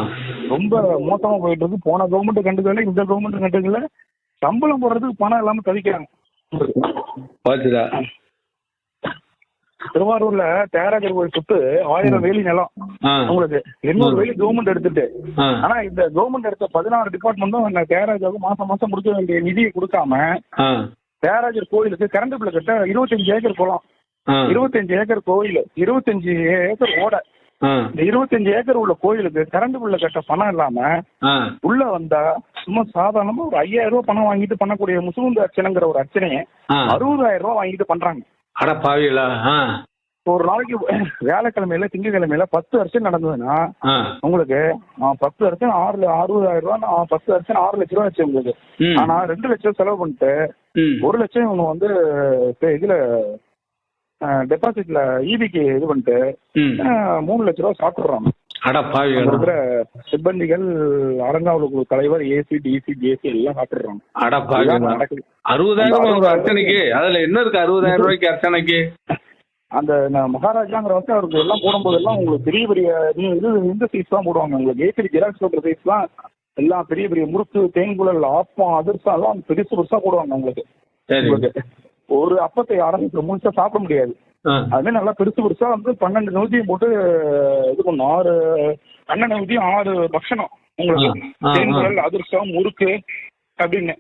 ரொம்ப மோசமா போயிட்டு இருக்கு. போன கவர்மெண்ட் கண்டுக்கல, இந்த கவர்மெண்ட் கண்டுக்கல. சம்பளம் போடுறதுக்கு பணம் இல்லாம தவிக்கிறாங்க. திருவாரூர்ல தியாகராஜர் கோயில் சுத்து 1000 வேலி நிலம் உங்களுக்கு 800 வேலி கவர்மெண்ட் எடுத்துட்டு. ஆனா இந்த கவர்மெண்ட் எடுத்த 16 டிபார்ட்மெண்ட்டும் தியாகராஜாவுக்கு மாசம் முடிக்க வேண்டிய நிதியை கொடுக்காம தியாகராஜர் கோயிலுக்கு கரண்ட் பில் கட்ட 25 ஏக்கர் போலாம் 25 ஏக்கர் கோயில், 25 ஏக்கர் ஓடை. இந்த 25 ஏக்கர் உள்ள கோயிலுக்கு கரண்ட் பில்ல கட்ட பணம் இல்லாம உள்ள வந்தா சும்மா சாதாரணமா ஒரு 5000 ரூபாய் பணம் வாங்கிட்டு பண்ணக்கூடிய முசுகுந்து அர்ச்சனைங்கிற ஒரு அர்ச்சனையை 60,000 ரூபாய் வாங்கிட்டு பண்றாங்க. அட பாவிகளா! ஒரு நாளைக்கு வியாழக்கிழமையில திங்கக்கிழமையில 10 அர்ச்சனை நடந்ததுன்னா உங்களுக்கு 10 அர்ச்சனை 60,000 ரூபாய், 10 அர்ச்சனை 6 லட்சம் ரூபாய் வச்சு உங்களுக்கு. ஆனா 2 லட்சம் செலவு பண்ணிட்டு 1 லட்சம் இவங்க வந்து இதுல டெபாசிட்ல ஈபிக்கு இது பண்ணிட்டு 3 லட்சம் ரூபாய் சாப்பிடுறாங்க. இருக்கிற சிப்பந்திகள், அரங்காவலுக்கு தலைவர், ஏசி, டிசி, ஜேசி எல்லாம் சாப்பிடுறாங்க. 60,000 ஒரு அர்ச்சனைக்கு? அதுல என்ன இருக்கு 60,000 ரூபாய்க்கு அர்ச்சனைக்கு? அந்த மகாராஜாங்கிற வந்து அவருக்கு எல்லாம் போடும்போது எல்லாம் உங்களுக்கு பெரிய பெரிய இது இந்த சைஸ் தான் போடுவாங்க. உங்களுக்கு ஏசி ஜெராக்ஸ் போடுற சைஸ் தான் எல்லாம் பெரிய பெரிய முறுக்கு, தேங்குழல், ஆப்பம், அதிர்ஷ்டம் எல்லாம் பெருசு பெருசா போடுவாங்க உங்களுக்கு. ஒரு அப்பத்தை ஆரம்பிச்சு முழுசா சாப்பிட முடியாது. அதுமாதிரி நல்லா பெருசு பெருசா வந்து 12 நூதியம் போட்டு இது பண்ணும். 12 நூதியம் 6 பக்ஷணம் உங்களுக்கு. தேங்குழல், அதிர்ஷ்டம், முறுக்கு அப்படின்னு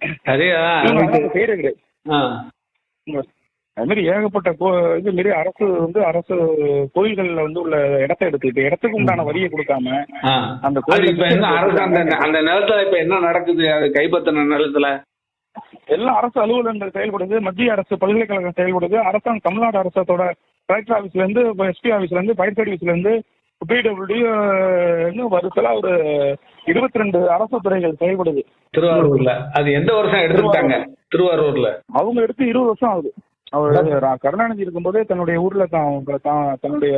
செய்யறது கிடையாது. அது மாதிரி ஏகப்பட்ட இது மாரி அரசு வந்து அரசு கோயில்கள்ல வந்து உள்ள இடத்தை எடுத்துக்கிட்டு இடத்துக்கு உண்டான வரியை கொடுக்காம அந்த கோயில் அந்த நிலத்துல இப்ப என்ன நடக்குது? அது கைப்பற்றின நிலத்துல எல்லாம் அரசு அலுவலகங்கள் செயல்படுது, மத்திய அரசு பல்கலைக்கழகம் செயல்படுது, அரசாங்கம் தமிழ்நாடு அரசோட கலெக்டர் ஆபீஸ்ல இருந்து, எஸ்பி ஆபீஸ்ல இருந்து, ஃபயர் சர்வீஸ்ல இருந்து, பிடபிள்யூ வருஷத்துல ஒரு 22 அரசு துறைகள் செயல்படுது திருவாரூர்ல. அது எந்த வருஷம் எடுத்துட்டாங்க? திருவாரூர்ல அவங்க எடுத்து 20 வருஷம் ஆகுது. அவர் கருணாநிதி இருக்கும்போதே தன்னுடைய ஊர்ல தன்னுடைய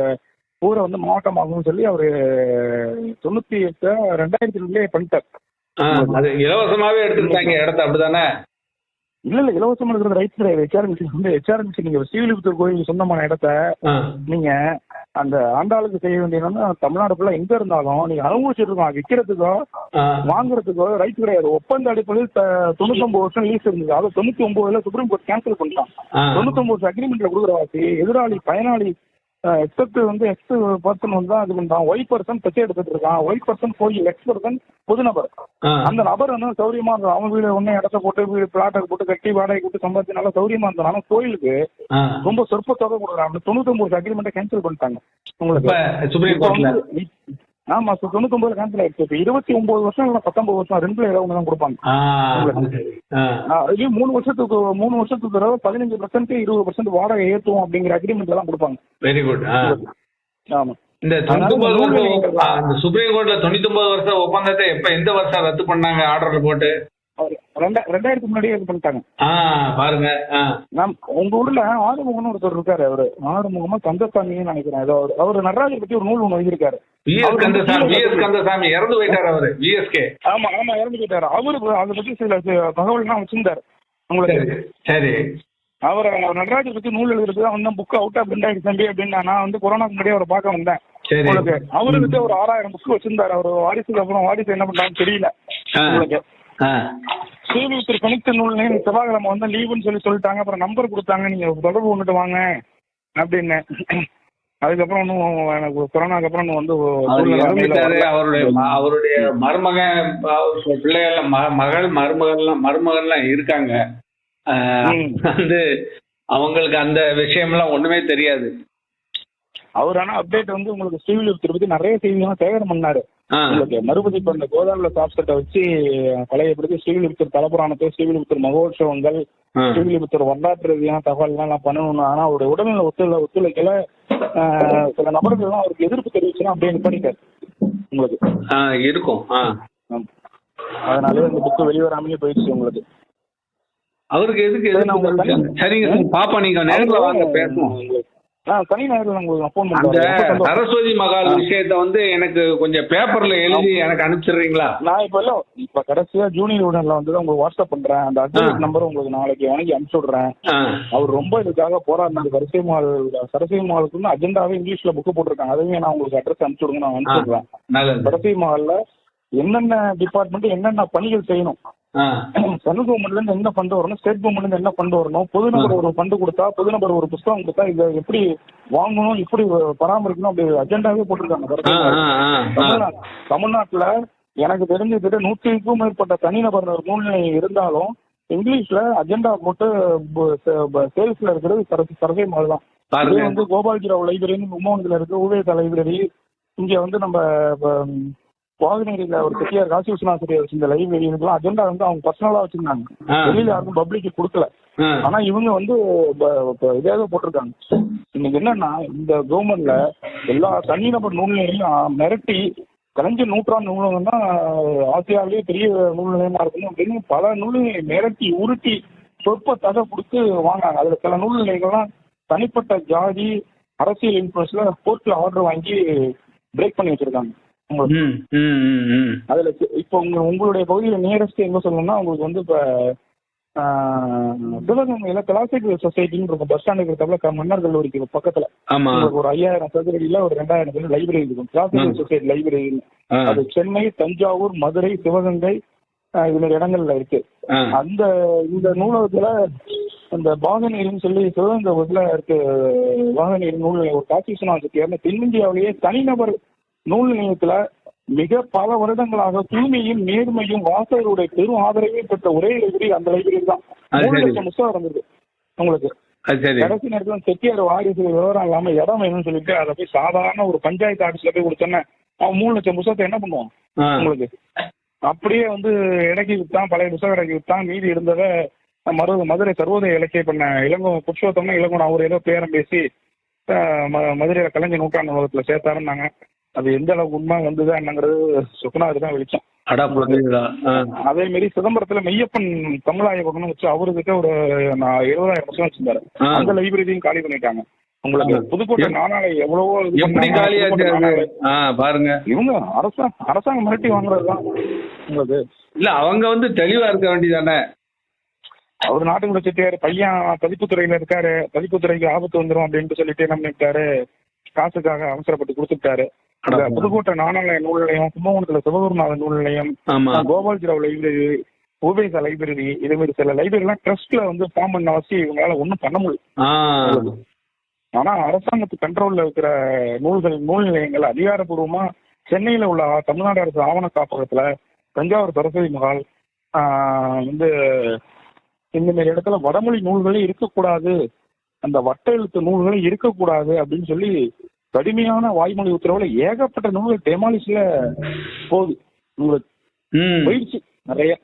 ஊரை வந்து மாவட்டமாகவும் சொல்லி அவரு 2002 பண்ணிட்டார். அது இலவசமாவே எடுத்துட்டாங்க இடத்த, அப்படிதானே? இல்ல இலவசமா இருக்கிறது ரைட் கிடையாது. ஹெச்ஆர்என்சி நீங்க ஸ்ரீவில்லிபுத்தூர் கோயிலுக்கு சொந்தமான இடத்த நீங்க அந்த ஆண்டாளுக்கு செய்ய வேண்டியதுன்னா தமிழ்நாடு ஃபுல்லா எங்க இருந்தாலும் நீங்க அனுபவிச்சிருக்கோம். விற்கிறதுக்கோ வாங்குறதுக்கோ ரைட் கிடையாது. ஒப்பந்த அடிப்படையில் 99 வருஷம் லீஸ் இருந்தது. அது 99ல சுப்ரீம் கோர்ட் கேன்சல் பண்ணிட்டான். 99 வருஷம் அக்ரிமெண்ட்ல கொடுக்குற வாசி எதிராளி பயனாளி எக்ஸப்ட் வந்து எக்ஸ் பர்சன் வந்து அது பண்றான். ஒய் பர்சன் பிச்சை எடுத்துட்டு இருக்கான். ஒய் பர்சன் கோயில், எக்ஸ் பர்சன் பொது நபர். அந்த நபர் வந்து சௌரியமா இருந்தான். அவன் வீடு ஒன்னே இடத்த போட்டு வீடு பிளாட்டை போட்டு கட்டி வாடகை போட்டு சம்பாதிச்சு நல்லா சௌரியமா இருந்தான். ஆனா கோயிலுக்கு ரொம்ப சொற்ப தொகை கொடுக்குறாங்க. 99 அக்ரிமெண்ட்டை கேன்சல் பண்ணிட்டாங்க உங்களுக்கு. ஆமா, 99 கேன்சல் ஆயிடுச்சு. இப்ப 29 வருஷம் இல்ல 19 வருஷம் 2ல ஏதாவது தான் கொடுப்பாங்க. 3 வருஷத்துக்கு 15% 20% வாடகை ஏற்றுவோம் அப்படிங்கிற அக்ரிமெண்ட் எல்லாம் கொடுப்பாங்க. Very good. ஆமா, இந்த 99 வருஷம் சுப்ரீம் கோர்ட்ல 99 வருஷம் ஒப்பந்தத்தை எப்ப எந்த வருஷம் ரத்து பண்ணாங்க? ஆர்டர் போட்டு 2000 முன்னாடியே இது பண்ணிட்டாங்க பாருங்க. உங்க ஊர்ல ஆறுமுகம்னு ஒருத்தர் இருக்காரு. அவரு ஆறுமுகமா கந்தசாமின்னு நினைக்கிறேன். அவரு நடராஜர் பத்தி ஒரு நூல் ஒண்ணு எழுதியிருக்காரு. கந்தசாமி இறந்து போயிட்டாரு அவரு. விஎஸ்கே. ஆமா ஆமா இறந்து போயிட்டாரு. அவரு அதை பத்தி சில தகவல்லாம் வச்சிருந்தாரு உங்களுக்கு. சரி, அவர் நடராஜர் பத்தி நூல் எழுதுறது அவன் புக் அவுட் ஆஃப் பிரிண்ட் தம்பி அப்படின்னு நான் வந்து கொரோனாக்கு முன்னாடியே அவரை பார்க்க வந்தேன். உங்களுக்கு அவருக்கு ஒரு 6000 புக் வச்சிருந்தாரு. அவர் வாரிசுக்கு அப்புறம் வாரிசு என்ன பண்றான்னு தெரியல உங்களுக்கு. ஸ்ரீவில்லிபுத்தூர் கணித்த நூல்னு செவ்வாய்க்கிழமை வந்து லீவுன்னு சொல்லிட்டாங்க. அப்புறம் நம்பர் கொடுத்தாங்க, நீங்க தொடர்பு கொண்டுட்டு வாங்க அப்படின்னு. அதுக்கப்புறம் ஒன்றும் எனக்கு கொரோனாக்கு அப்புறம் வந்து அவருடைய மருமகன் பிள்ளைகள் மருமகன்லாம் இருக்காங்க. வந்து அவங்களுக்கு அந்த விஷயம்லாம் ஒண்ணுமே தெரியாது. அவர் ஆனா அப்டேட் வந்து உங்களுக்கு ஸ்ரீவில்லிபுத்தூர் பத்தி நிறைய செய்திகளும் சேகரம் பண்ணாரு. உங்களுக்கு மறுபடி இப்ப இந்த கோதாவரி சாப்செட்டை வச்சு பழையப்படுத்தி ஸ்ரீவில்லிபுத்தூர் தலப்புராணத்தை, ஸ்ரீவில்லிபுத்தூர் மகோற்சவங்கள், ஸ்ரீவில்லிபுத்தூர் வரலாற்று ரீதியான தகவல்லாம் எல்லாம் பண்ணணும். ஆனா அவருடைய உடல்நிலை ஒத்துழைக்கல. சில நபர்கள் எல்லாம் அவருக்கு எதிர்ப்பு தெரிவிச்சுன்னா அப்படியே பண்ணிட்டாரு உங்களுக்கு இருக்கும். அதனால இந்த புக்கு வெளிவராமலே போயிடுச்சு உங்களுக்கு. அவருக்கு எதுக்கு? சரிங்க பாப்பா, நீங்க நேரில் வாங்க பேசணும். சனி ஞாயிறு அந்த சரஸ்வதி மகால் விஷயத்த வந்து எனக்கு கொஞ்சம் பேப்பர்ல எழுதி எனக்கு அனுப்பிச்சிடுறீங்களா? நான் இப்ப கடைசியா ஜூனியர் உடன்ல வந்து உங்களுக்கு வாட்ஸ்அப் பண்றேன். அந்த அட்ரஸ் நம்பர் உங்களுக்கு நாளைக்கு வணங்கி அனுப்பிச்சு விடுறேன். அவர் ரொம்ப இதுக்காக போராடினாரு. சரஸ்வதி மகாலுக்கு அஜெண்டாவே இங்கிலீஷ்ல புக்கு போட்டிருக்காங்க. அதையும் நான் உங்களுக்கு அட்ரஸ் அனுப்பிச்சு விடுங்க, நான் அனுப்பிச்சு விடுறேன். சரஸ்வதி மகால்ல என்னென்ன டிபார்ட்மெண்ட் என்னென்ன பணிகள் செய்யணும், சென்ட்ரல் கவர்மெண்ட்ல இருந்து என்ன ஃபண்ட் வரணும், ஸ்டேட் கவர்மெண்ட்ல இருந்து என்ன ஃபண்ட் வரணும், பொதுநபர் ஒரு ஃபண்ட் கொடுத்தா, பொதுநபர் ஒரு புத்தகம் கொடுத்தா இதை எப்படி வாங்கணும், இப்படி பராமரிக்கணும், அப்படி அஜெண்டாவே போட்டிருக்காங்க. தமிழ்நாட்டுல எனக்கு தெரிஞ்சுக்கிட்டு 100க்கும் மேற்பட்ட தனிநபர் நூல்நிலை இருந்தாலும் இங்கிலீஷ்ல அஜெண்டா போட்டு சேல்ஸ்ல இருக்கிறது சரஸ்வதி மகால் தான். பாருங்க வந்து கோபால்ஜிராவ் லைப்ரரின்னு கும்பகோணத்துல இருக்கு, உதயதா லைப்ரரி. இங்க வந்து நம்ம வாகனேரியில ஒரு செட்டியார் காசி விஸ்வநாதர் இந்த லைப்ரரி இருக்கலாம் அஜெண்டா வந்து அவங்க பர்சனலா வச்சிருந்தாங்க, வெளியில யாருக்கும் பப்ளிக்கு கொடுக்கல. ஆனா இவங்க வந்து இதாக போட்டிருக்காங்க. இன்னைக்கு என்னன்னா இந்த கவர்மெண்ட்ல எல்லா தனிநபர் நூல்நிலையும் மிரட்டி கலைஞர் நூற்றாண்டு நூலகம் தான் ஆசியாவிலேயே பெரிய நூல் நிலையமா இருக்கணும் அப்படின்னு பல நூல்நிலையை மிரட்டி உருட்டி சொற்ப தகை கொடுத்து வாங்கினாங்க. அதுல சில நூல் நிலைகள்லாம் தனிப்பட்ட ஜாதி அரசியல் இன்ஃபுளுன்ஸ்ல கோர்ட்ல ஆர்டர் வாங்கி பிரேக் பண்ணி வச்சிருக்காங்க. அதுல இப்போ உங்களுடைய பகுதியில நியரஸ்ட் எங்க சொல்லணும்னா உங்களுக்கு வந்து இப்ப சிவகங்கையில கிளாசிக்கல் சொசைட்டின்னு இருக்கும், பஸ் ஸ்டாண்டுக்கு தவிர மன்னர் கல்லூரிக்கு பக்கத்துல உங்களுக்கு ஒரு 5000 சதுரடியில ஒரு 2000 பேர் லைப்ரரி இருக்கும், கிளாசிக்கல் சொசைட்டி லைப்ரரி. அது சென்னை, தஞ்சாவூர், மதுரை, சிவகங்கை இது மாதிரி இடங்கள்ல இருக்கு. இந்த நூலகத்துல அந்த பாகநேரின்னு சொல்லி சிவகங்கை இருக்கு பாகநேரி நூல் நிலையம், ஒரு காசி விஸ்வநாதர் தென்னிந்தியாவிலேயே தனிநபர் நூல் நிலையத்துல மிக பல வருடங்களாக தூய்மையும் நேர்மையும் வாசகருடைய பெரும் ஆதரவையும் பெற்ற ஒரே லைப்ரரி அந்த லைப்ரரி தான். 3 லட்சம் புத்தகம் இருந்தது உங்களுக்கு. கடைசி நேரத்தில் செட்டியார் வாரிசு விவரம் இல்லாம இடம் வேணும்னு சொல்லிட்டு அதை போய் சாதாரண ஒரு பஞ்சாயத்து ஆபீஸ்ல போய் கொடுத்தோன்னே அவன் 3 லட்சம் புத்தகத்தை என்ன பண்ணுவான் உங்களுக்கு? அப்படியே வந்து இடைக்கு வித்தான், பழைய புத்தகம் இடைக்கு வித்தான். மீதி இருந்ததை மதுரை சர்வோதய இலக்கிய பண்ண இளங்கோ புருஷோத்தம்னா இளங்கோன் அவர் ஏதோ பேரம் பேசி மதுரையில கலைஞர் நூற்றாண்டு நூலகத்துல சேர்த்தாருன்னாங்க. அது எந்த அளவுக்கு உண்மை வந்ததா என்னங்கிறது சுகுணாவுக்கு தான் வெளிச்சம். அதே மாதிரி சிதம்பரத்துல மெய்யப்பன் தமிழாய்வகம்னு வச்சு அவருக்கிட்ட ஒரு 70,000 புத்தகம் வச்சிருந்தாரு. அந்த லைப்ரரியும் காலி பண்ணிட்டாங்க. உங்களுக்கு புதுக்கோட்டை நாணாலயம் எவ்வளவோ பாருங்க. இவங்க அரசாங்கம் மிரட்டி வாங்குறதுதான் உங்களுக்கு. இல்ல அவங்க வந்து தெளிவா இருக்க வேண்டியதானே. அவர் நாட்டுக்குள்ள செட்டியாரு பையன் பதிப்புத்துறையில இருக்காரு, பதிப்புத்துறைக்கு ஆபத்து வந்துடும் அப்படின்ட்டு சொல்லிட்டு என்ன பண்ணிட்டாரு, காசுக்காக அவசரப்பட்டு கொடுத்துட்டாரு. புதுக்கோட்டை நாணாலய நூல் நிலையம், கும்பகோணத்துல சிவகுருநாதன் நூல் நிலையம், கோபால்ஜிராவ் லைப்ரரி, உபேசா லைப்ரரி, இதே மாதிரி சில லைப்ரரி எல்லாம் ட்ரஸ்ட்ல வந்து ஃபார்ம் பண்ண வச்சு இவங்களால ஒன்றும் பண்ண முடியும். ஆனா அரசாங்கத்து கண்ட்ரோல்ல இருக்கிற நூல் நிலையங்கள் அதிகாரப்பூர்வமா சென்னையில உள்ள தமிழ்நாடு அரசு ஆவண காப்பகத்துல, தஞ்சாவூர் சரஸ்வதி மகால் வந்து இந்த மாதிரி இடத்துல வடமொழி நூல்களே இருக்கக்கூடாது, அந்த வட்ட எழுத்து நூல்களே இருக்கக்கூடாது அப்படின்னு சொல்லி கடுமையான வாய்மொழி உத்தரவுல ஏகப்பட்ட நூல்கள் டெமாலிஷ்ல போகுது. உங்களுக்கு போயிடுச்சு,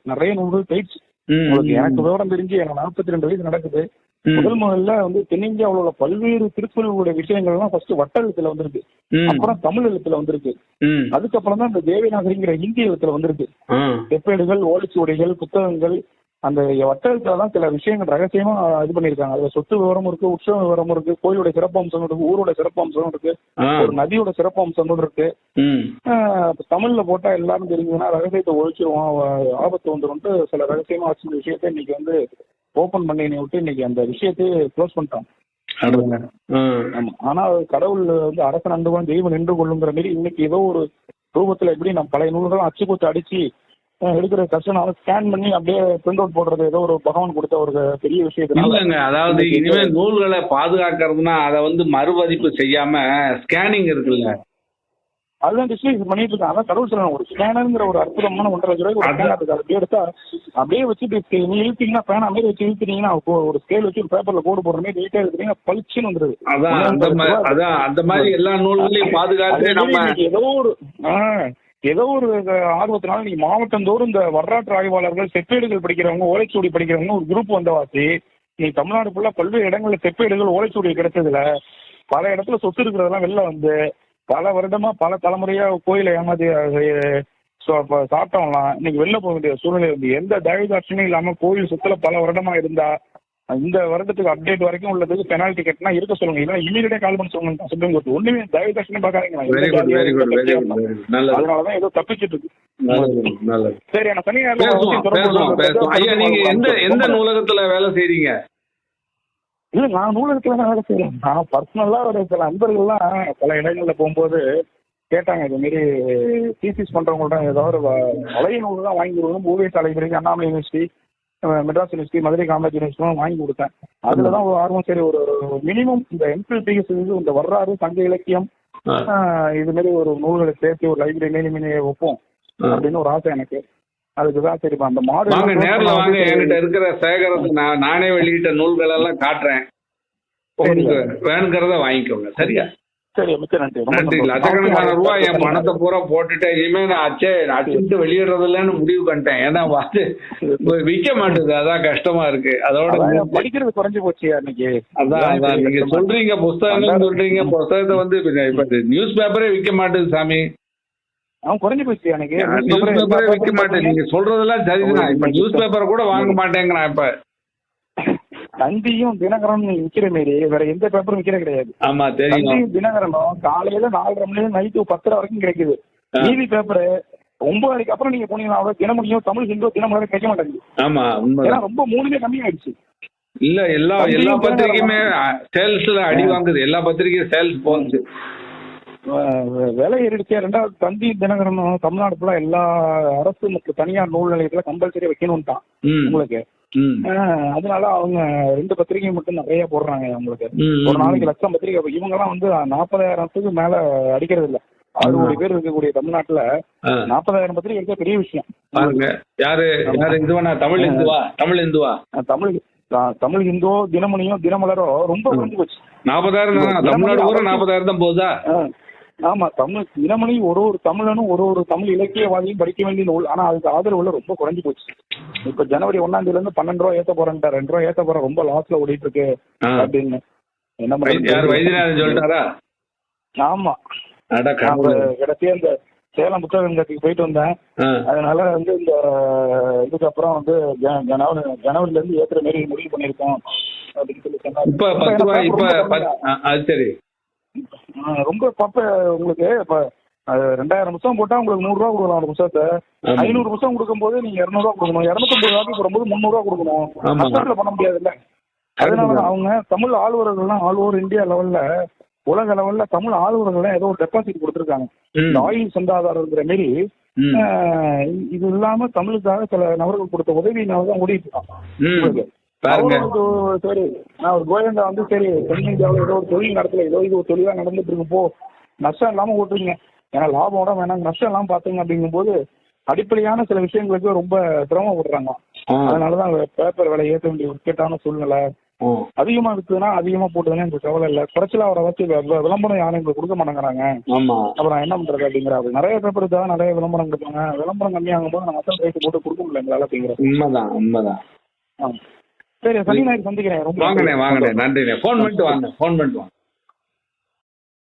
நிறைய நூல்கள் போயிடுச்சு. உங்களுக்கு எனக்கு விவரம் தெரிஞ்சு எனக்கு 42 வயசு நடக்குது. முதல்ல வந்து தென்னிந்தியாவில் உள்ள பல்வேறு திருக்குறளுடைய விஷயங்கள்லாம் ஃபர்ஸ்ட் வட்ட எழுத்துல வந்திருக்கு, அப்புறம் தமிழ் எழுத்துல வந்திருக்கு, அதுக்கப்புறம் தான் இந்த தேவநாகரிங்கிற ஹிந்தி எழுத்துல வந்திருக்கு. செப்பேடுகள், ஓலைச்சுவடிகள், புத்தகங்கள், அந்த வட்டெழுத்துலதான் சில விஷயங்கள் ரகசியமா இது பண்ணிருக்காங்க. அதுல சொத்து விவரம் இருக்கு, உற்சவ விவரம் இருக்கு, கோயிலுடைய சிறப்பம்சம் இருக்கு, ஊரோட சிறப்பம்சம் இருக்கு, ஒரு நதியோட சிறப்பம்சங்கள் இருக்கு. தமிழ்ல போட்டா எல்லாரும் தெரிஞ்சதுன்னா ரகசியத்தை ஒழிச்சிருவோம், ஆபத்து வந்துரும்ட்டு சில ரகசியமா வச்சிருந்த விஷயத்த இன்னைக்கு வந்து ஓபன் பண்ணி விட்டு இன்னைக்கு அந்த விஷயத்தையே க்ளோஸ் பண்ணிட்டாங்க. ஆனா கடவுள் வந்து அரசன் அண்டுவான் தெய்வம் நின்று கொள்ளுங்கிற மாதிரி இன்னைக்கு ஏதோ ஒரு ரூபத்துல எப்படி நம்ம பழைய நூல்களும் அச்சு போட்டு அடிச்சு எடுக்கிற கஷ்டம் ஸ்கேன் பண்ணி அப்படியே பிரிண்ட் அவுட் போடுறது ஏதோ ஒரு பகவான் கொடுத்த ஒரு பெரிய விஷயத்துல இல்லைங்க. அதாவது இனிமே நூல்களை பாதுகாக்கிறதுனா அதை வந்து மறுபதிப்பு செய்யாம ஸ்கேனிங் இருக்குல்ல, அதுதான் டிஸ்ட்ரிபியூஷன் பண்ணிட்டு இருக்காங்க. அதான் கடவுள் சொல்லணும், ஒரு ஸ்கேனருங்கிற ஒரு அற்புதமான 1.5 லட்ச ரூபாய்க்கு அப்படியே எடுத்தா அப்படியே வச்சுட்டு நீ இழுத்தீங்கன்னா பேனா மாதிரி வச்சு இழுத்துனீங்கன்னா ஒரு ஸ்கேல் வச்சு ஒரு பேப்பர்ல கோடு போடுற மாதிரி நீட்டா எடுத்தீங்கன்னா பளிச்சுன்னு வந்துருது. அதான் அந்த மாதிரி எல்லா நூல்களையும் பாதுகாத்து நம்ம ஏதோ ஒரு ஆர்வத்தினால நீங்க மாவட்டம் தோறும் இந்த வரலாற்று ஆய்வாளர்கள், செப்பேடுகள் படிக்கிறவங்க, ஓலைச்சுவடி படிக்கிறவங்க ஒரு குரூப் வந்தவாசி நீ தமிழ்நாடு ஃபுல்லா பல்வேறு இடங்கள்ல செப்பேடுகள், ஓலைச்சுவடி கிடைச்சதுல பல இடத்துல சொத்து இருக்கிறதெல்லாம் வெளில வந்து பல வருடமா பல தலைமுறையா கோயிலை ஏமாத்தி சாப்பிட்டவங்களாம் இன்னைக்கு வெளில போக வேண்டிய சூழ்நிலை வந்து எந்த தயவுதாட்சமே இல்லாம கோயில் சொத்துல பல வருடமா இருந்தா இந்த வருடத்துக்கு அப்டேட் வரைக்கும் உள்ளதுக்கு பெனால்டி கட்டினா இருக்க சொல்லுங்க, இல்லைன்னா இமீடியட்டா கால் பண்ணி சொல்லுங்க. சுப்ரீம் கோர்ட் ஒண்ணுமே தயவுதாட்சமே பாக்காதீங்க. அதனாலதான் ஏதோ தப்பிச்சிட்டு இருக்கு. சரி, நான் ஐயா நீங்க எந்த நூலகத்துல வேலை செய்றீங்க? இல்ல நான் நூலகத்துல தான் வேலை செய்யறேன். நான் பர்சனலா ஒரு சில நண்பர்கள்லாம் பல இடங்கள்ல போகும்போது கேட்டாங்க, இது மாரி தீசிஸ் பண்றவங்கள்ட்ட ஏதாவது பழைய நூல் தான் வாங்கி கொடுக்கணும். ஓவியசாலை library, Annamalai university, Madras university, Madurai Kamaraj university வாங்கி கொடுத்தேன். அதுலதான் ஒரு ஆர்வம். சரி, ஒரு மினிமம் இந்த எம்பிபிஎஸ் இந்த வரலாறு, சங்க இலக்கியம் இது மாதிரி ஒரு நூல்களை சேர்த்து ஒரு லைப்ரரி வைப்போம் அப்படின்னு ஒரு ஆசை எனக்கு. அதுக்குதான் சரிப்பா அந்த மாடு நேரில் வாங்க, என்கிட்ட இருக்கிற சேகரத்தை நானே வெளியிட்ட நூல்கள் எல்லாம் காட்டுறேன். உங்களுக்கு வேணுங்கிறத வாங்கிக்கோங்க. சரியா? சரி, மிக்க நன்றி. நன்றி. லட்சக்கணக்கான ரூபாய் என் பணத்தை பூரா போட்டுட்டேன். இனிமே நான் அச்சுட்டு வெளியிடுறது இல்லைன்னு முடிவு பண்ணிட்டேன். ஏன்னா விற்க மாட்டேது, அதான் கஷ்டமா இருக்கு. அதோட படிக்கிறது குறைஞ்சு போச்சு அன்னைக்கு. அதான் நீங்க சொல்றீங்க புஸ்தகங்கள் சொல்றீங்க, புஸ்தகத்தை வந்து இப்ப நியூஸ் பேப்பரே விற்க மாட்டேது சாமி. அவன் குறைஞ்சு போச்சு அன்னைக்கு. நியூஸ் பேப்பரே விற்க மாட்டேன். நீங்க சொல்றதெல்லாம் சரிதான். இப்ப நியூஸ் பேப்பர் கூட வாங்க மாட்டேங்கிறான். இப்ப தந்தியும் தினகரன் விக்கிற மாரி வேற எந்த பேப்பரும் விக்கிற கிடையாது. ஆமா தெரியும். தந்தியும் தினகரனும் காலையில 4:30 மணி நைட்டு 10 வரைக்கும் கிடைக்குது. டிவி பேப்பரு 9 மணிக்கு அப்புறம் நீங்க போனீங்கன்னா தினமணியோ தமிழ் ஹிந்தோ தினமலரும் கிடைக்க மாட்டேங்குது. ஆமா, ஏன்னா ரொம்ப மூணுமே கம்மியாயிடுச்சு. இல்ல எல்லா பத்திரிகையுமே சேல்ஸ்ல அடி வாங்குது. எல்லா பத்திரிகையும் சேல்ஸ் போகுது, விலை ஏறிடுச்சு. ரெண்டாவது தந்தி தினகரனும் தமிழ்நாடு ஃபுல்லா எல்லா அரசு மற்றும் தனியார் நூல் நிலையத்துல கம்பல்சரி வைக்கணும்ட்டான் உங்களுக்கு. அதனால அவங்க 2 பத்திரிகை மட்டும் நிறைய போடுறாங்க. அவங்களுக்கு ஒரு நாளைக்கு 1,00,000 பத்திரிகை. இவங்க எல்லாம் வந்து 40,000த்துக்கு மேல அடிக்கிறது இல்ல. 6 கோடி பேர் இருக்கக்கூடிய தமிழ்நாட்டுல 40,000 பத்திரிகை எடுக்க பெரிய விஷயம். யாரு தமிழ் இந்துவா தமிழ் ஹிந்தோ தினமணியோ தினமலரோ ரொம்ப குறைஞ்சு போச்சு. 40,000 தமிழ்நாடு பூரா 40,000 தான் போகுதா? ஆமா, தமிழ் தினமணி ஒரு தமிழனும் ஒரு தமிழ் இலக்கியவாதியும் படிக்க வேண்டிய நூல். ஆனா அதுக்கு ஆதரவுல ரொம்ப குறைஞ்சு போச்சு. இப்ப ஜனவரி 1ஆம் தேதியில இருந்து 12 ரூபா ஏத்த போறேன்ட்டா, 2 ரூபா ஏத்த போற, ரொம்ப லாஸ்ல ஓடிட்டு இருக்கு அப்படின்னு. என்ன வைத்தியநாதன் சொல்லிட்டாரா? ஆமா, கடைசியா இந்த சேலம் புத்தகத்துக்கு போயிட்டு வந்தேன். அதனால வந்து இந்த இதுக்கப்புறம் வந்து ஜனவரில இருந்து ஏத்துற மாதிரி முடிவு பண்ணிருக்கோம் அப்படின்னு சொல்லி சொன்னாங்க. ரொம்ப பப்ப உங்களுக்கு இப்ப 2000 புத்தகம் போட்டா உங்களுக்கு 100 ரூபா கொடுக்கலாம். அந்த புத்தகத்தை 500 புத்தகம் கொடுக்கும் போது நீங்க 200 ரூபா கொடுக்கணும். 250 ரூபாய்க்கு போடும்போது 300 ரூபா கொடுக்கணும். நஷ்டத்துல பண்ண முடியாதுல்ல. அதனால அவங்க தமிழ் ஆளுநர்கள்லாம் ஆல் ஓவர் இந்தியா லெவல்ல, உலக லெவல்ல தமிழ் ஆளுநர்கள் ஏதோ ஒரு டெபாசிட் கொடுத்துருக்காங்க. இந்த ஆயுள் சந்தாதாரங்கிற மாரி. இது இல்லாம தமிழுக்காக சில நபர்கள் கொடுத்த உதவியினாலதான் ஓடிட்டு இருக்காங்க. சரி, நான் ஒரு கோயந்தா வந்து சரி தென்னிந்தியாவில் ஏதோ ஒரு தொழில் நடத்தல, ஏதோ இது ஒரு தொழிலா நடந்துட்டு இருக்கு, போ நஷ்டம் இல்லாம ஓட்டுறீங்க, ஏன்னா லாபம் வேணாங்க, நஷ்டம் இல்லாம பாத்தீங்க அப்படிங்கும் போது அடிப்படையான சில விஷயங்களுக்கு ரொம்ப சிரமப்படுறாங்க. அதனாலதான் பேப்பர் விலை ஏற்ற வேண்டிய இக்கட்டான சூழ்நிலை. அதிகமா இருக்குதுன்னா அதிகமா போட்டுதுன்னா எனக்கு கவலை இல்லை. குறைச்சலா அவரை வச்சு விளம்பரம் யாரும் எங்களுக்கு கொடுக்க மாட்டேங்கிறாங்க. அப்புறம் என்ன பண்றது அப்படிங்கிறாரு. நிறைய பேப்பர் தான் நிறைய விளம்பரம் கொடுப்பாங்க. விளம்பரம் கம்மியாகும் போது நம்ம அசல் ரேட்டு போட்டு கொடுக்க முடியல எங்களால அப்படிங்கிற. உண்மைதான். சரி, சனி ஞாயிறு சந்திக்கிறேன். வாங்கண்ணே நன்றிண்ணே. ஃபோன் பண்ணிட்டு வாங்க.